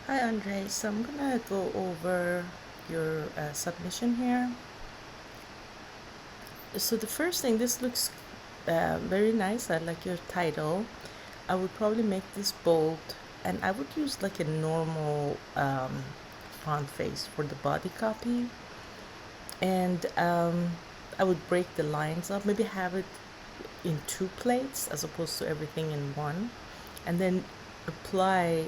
Hi Andre, so I'm gonna go over your submission here. So the first thing, this looks very nice. I like your title. I would probably make this bold, and I would use like a normal font face for the body copy, and I would break the lines up, maybe have it in two plates as opposed to everything in one, and then apply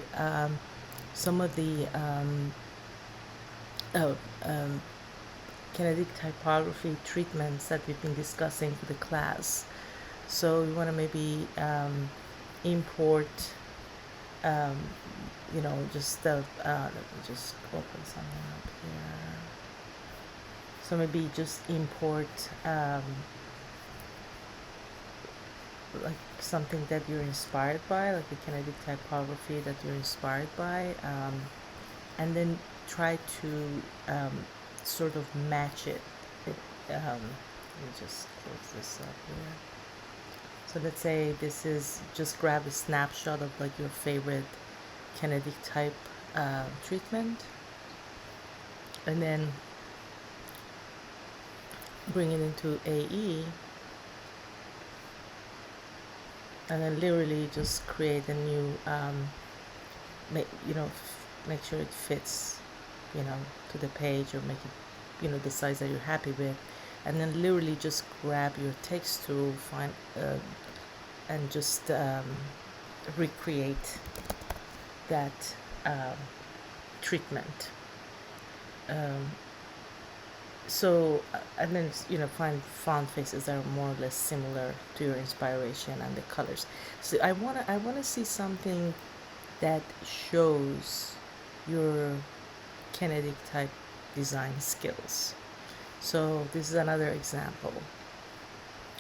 some of the uh, um, kinetic typography treatments that we've been discussing for the class. So you want to maybe import, um, just let me just open something up here. So maybe just import like something that you're inspired by, like the kinetic typography that you're inspired by, and then try to sort of match it. Let me just close this up here. So let's say this is, just grab a snapshot of like your favorite kinetic type treatment, and then bring it into AE, and then literally just create a new make sure it fits, to the page, or make it, the size that you're happy with, and then literally just grab your text tool, find and just recreate that treatment. Um, and then find font faces that are more or less similar to your inspiration and the colors. So I wanna see something that shows your kinetic type design skills. So this is another example.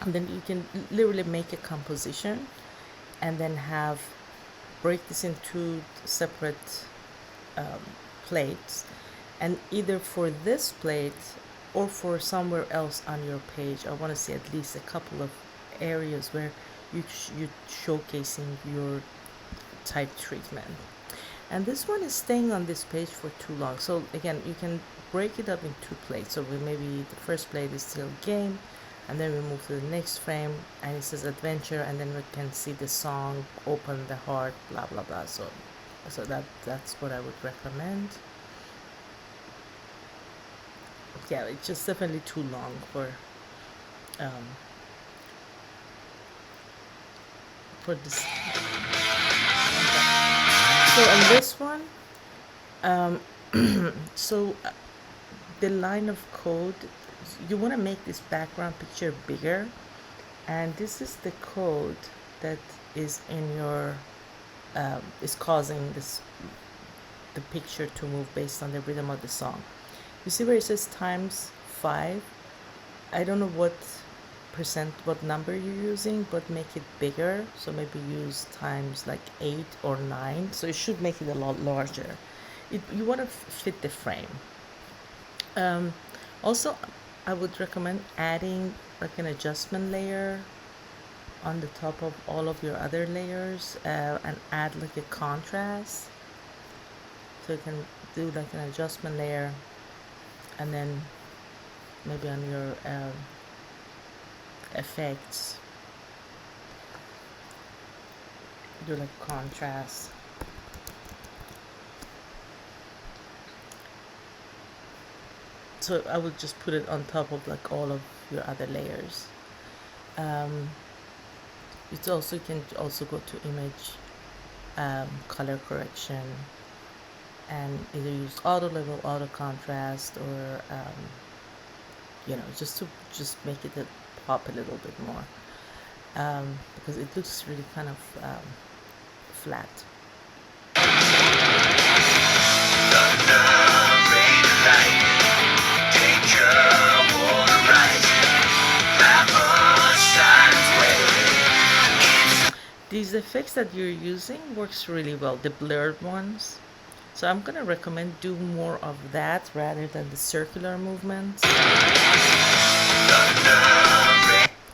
And then you can literally make a composition, and then break this into separate plates, and either for this plate or for somewhere else on your page, I want to see at least a couple of areas where you're showcasing your type treatment. And this one is staying on this page for too long. So again, you can break it up in two plates. So maybe the first plate is still game, and then we move to the next frame, and it says adventure, and then we can see the song, open the heart, blah blah blah. So that's what I would recommend. Yeah, it's just definitely too long um for this. So on this one, um so the line of code, you want to make this background picture bigger, and this is the code that is in your is causing the picture to move based on the rhythm of the song. You see where it says times 5? I don't know what number you're using, but make it bigger. So maybe use times like 8 or 9. So it should make it a lot larger. You want to fit the frame. Also, I would recommend adding like an adjustment layer on the top of all of your other layers, and add like a contrast. So you can do like an adjustment layer, and then maybe on your effects, do like contrast. So I will just put it on top of like all of your other layers. It's also, you can also go to image, color correction, and either use auto level, auto contrast, or just to make it pop a little bit more, because it looks really kind of flat. These effects that you're using works really well, the blurred ones. So I'm gonna recommend do more of that rather than the circular movements.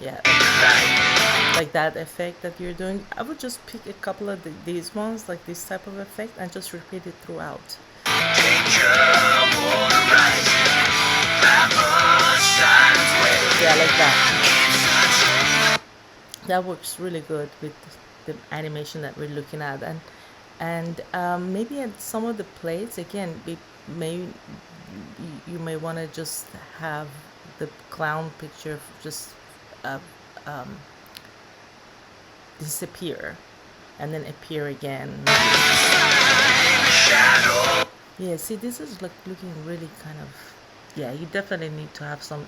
Yeah, like that effect that you're doing. I would just pick a couple of these ones, like this type of effect, and just repeat it throughout. Yeah, like that. That works really good with the animation that we're looking at, and maybe at some of the plates again, you may want to just have the clown picture just uh, um, disappear and then appear again. Yeah, see, this is like looking really kind of, yeah, you definitely need to have some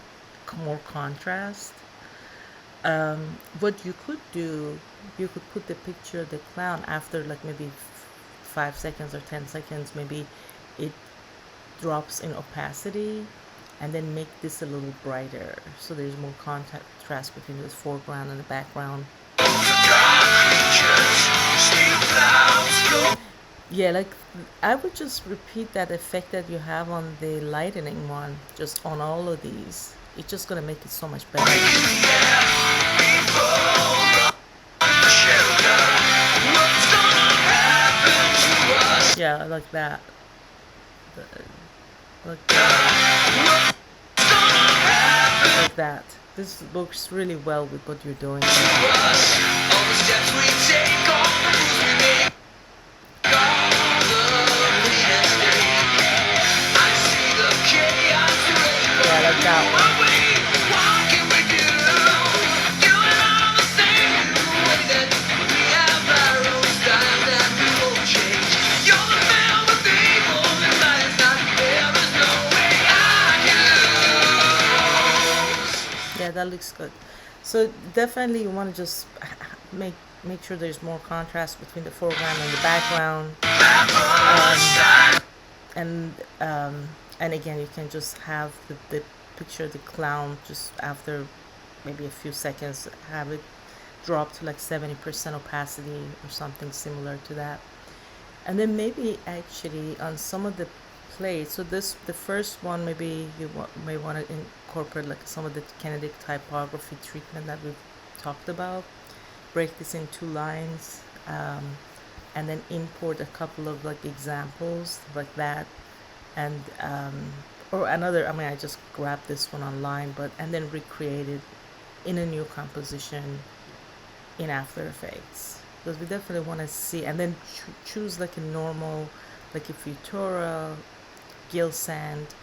more contrast. What you could do, you could put the picture of the clown after like maybe 5 seconds or 10 seconds, maybe it drops in opacity, and then make this a little brighter so there's more contrast between the foreground and the background. Yeah, like I would just repeat that effect that you have on the lightning one, just on all of these. It's just gonna make it so much better. Yeah, like that. Like that. Like that. This works really well with what you're doing. Yeah, like that one. Yeah, that looks good. So definitely you want to just make sure there's more contrast between the foreground and the background. And and again, you can just have the picture of the clown just after maybe a few seconds, have it drop to like 70% opacity or something similar to that. And then maybe actually on some of the plates, so the first one, maybe you may want to incorporate like some of the kinetic typography treatment that we've talked about. Break this in 2 lines, and then import a couple of like examples like that, and or another, I mean, I just grabbed this one online, but and then recreate it in a new composition in After Effects, because we definitely want to see, and then choose like a normal, like a Futura gill sand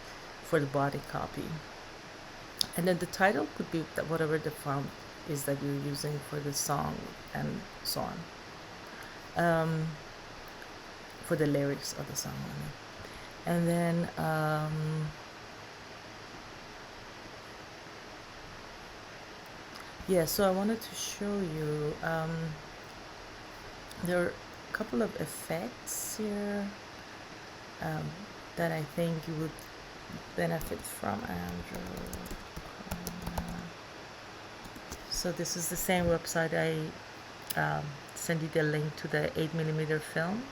for the body copy, and then the title could be whatever the font is that you're using for the song, and so on, for the lyrics of the song. And then yeah, so I wanted to show you, there are a couple of effects here that I think you would benefit from, Andrew. So this is the same website. I send you the link to the 8mm film.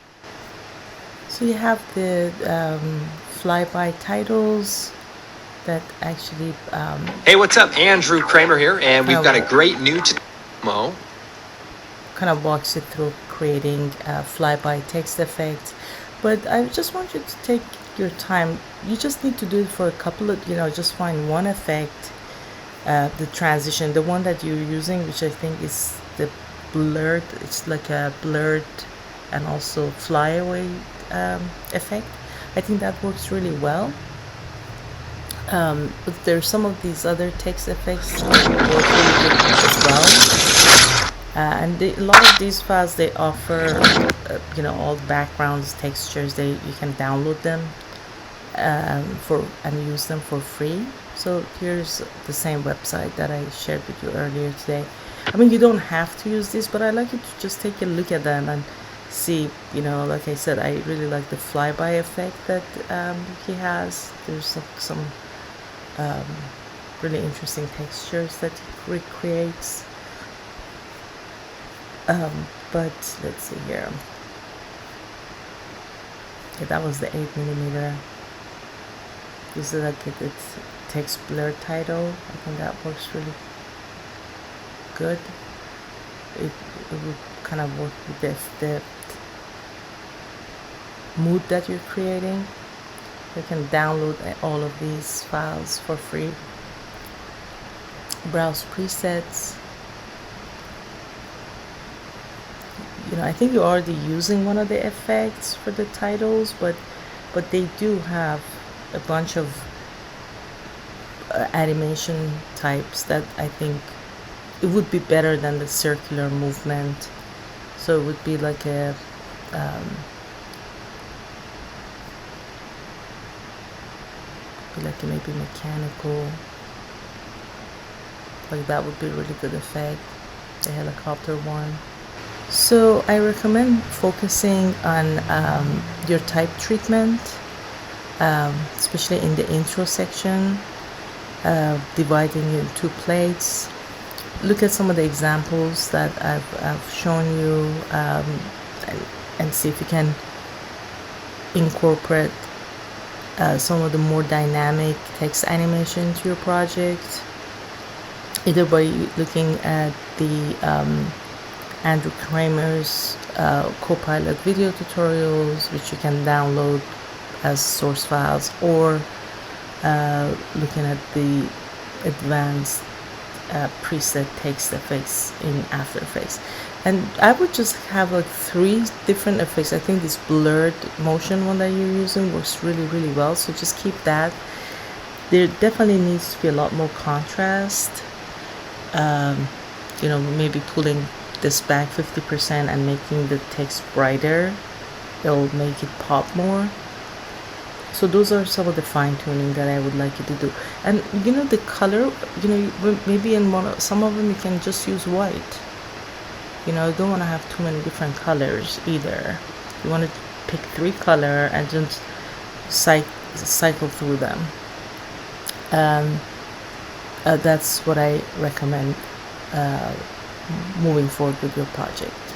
So you have the flyby titles that actually hey, what's up? Andrew Kramer here, and we've got a great new demo. Kind of walks you through creating flyby text effects, but I just want you to take your time. You just need to do it for a couple of, just find one effect, the transition, the one that you're using, which I think is the blurred. It's like a blurred and also flyaway effect. I think that works really well. But there's some of these other text effects that work really good as well. And a lot of these files, they offer, all the backgrounds, textures. You can download them and use them for free. So here's the same website that I shared with you earlier today. I mean, you don't have to use this, but I like you to just take a look at them and see, like I said, I really like the flyby effect that he has. There's some really interesting textures that he recreates. But let's see here. Okay, that was the 8mm. This is like a text blur title. I think that works really good. It would kind of work with the mood that you're creating. You can download all of these files for free. Browse presets. I think you're already using one of the effects for the titles, but they do have a bunch of animation types that I think it would be better than the circular movement. So it would be like a maybe mechanical, like that would be a really good effect, the helicopter one. So I recommend focusing on your type treatment, especially in the intro section, dividing it in 2 plates. Look at some of the examples that I've shown you, and see if you can incorporate some of the more dynamic text animation to your project, either by looking at the Andrew Kramer's Copilot video tutorials, which you can download as source files, or looking at the advanced preset text effects in After Effects. And I would just have like 3 different effects. I think this blurred motion one that you're using works really, really well, so just keep that. There definitely needs to be a lot more contrast. Maybe pulling this back 50% and making the text brighter. It'll make it pop more. So those are some of the fine-tuning that I would like you to do. And the color, maybe in some of them you can just use white. You don't want to have too many different colors either. You want to pick 3 color and just cycle through them. That's what I recommend moving forward with your project.